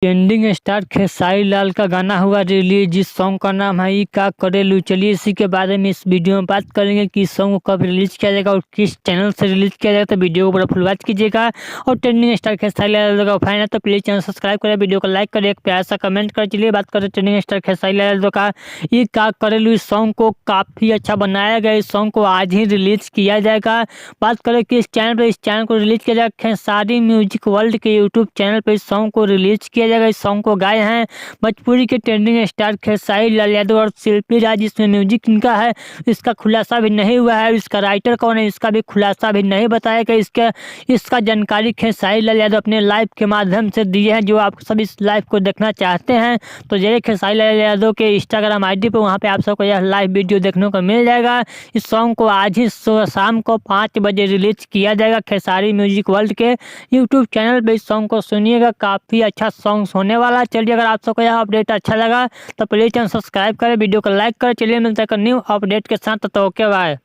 Trending star Khesari Lal का गाना हुआ रिलीज। जिस सॉन्ग का नाम है ई का करेलू। चलिए इसी के बारे में इस वीडियो में बात करेंगे कि इस सॉन्ग को कब रिलीज किया जाएगा और किस चैनल से रिलीज किया जाएगा। तो वीडियो को पूरा फुल वॉच कीजिएगा। और ट्रेंडिंग स्टार खेसारी लाल का फैन है तो प्लीज चैनल सब्सक्राइब करें, वीडियो को लाइक करें, एक प्यार सा कमेंट करें। चलिए बात करें ट्रेंडिंग स्टार खेसारी लाल का ई का करेलू। इस सॉन्ग को काफी अच्छा बनाया गया। इस सॉन्ग को आज ही रिलीज किया जाएगा। बात करें कि इस चैनल को रिलीज किया जाएगा खेसारी म्यूजिक वर्ल्ड के यूट्यूब चैनल पर इस सॉन्ग को रिलीज किया जाएगा। इस सॉन्ग को गाए हैं भोजपुरी के ट्रेंडिंग स्टार खेसारी लाल यादव और शिल्पी राज। इसमें म्यूजिक इनका है, इसका खुलासा भी नहीं हुआ है। इसका राइटर कौन है इसका भी खुलासा भी नहीं बताया गया। इसका जानकारी खेसारी लाल यादव अपने लाइव के माध्यम से दिए हैं। जो आप सब इस लाइव को देखना चाहते हैं तो जय खेसारी लाल यादव के इंस्टाग्राम आईडी पर वहाँ पे आप सबको यह लाइव वीडियो देखने को मिल जाएगा। इस सॉन्ग को आज ही शाम को 5 बजे रिलीज किया जाएगा खेसारी म्यूजिक वर्ल्ड के यूट्यूब चैनल पे। इस सॉन्ग को सुनिएगा, काफी अच्छा सॉन्ग होने वाला। चलिए अगर आप सबको यह अपडेट अच्छा लगा तो प्लीज चैनल सब्सक्राइब करें, वीडियो को लाइक करें। चलिए मिलते हैं न्यू अपडेट के साथ। तो ओके बाय।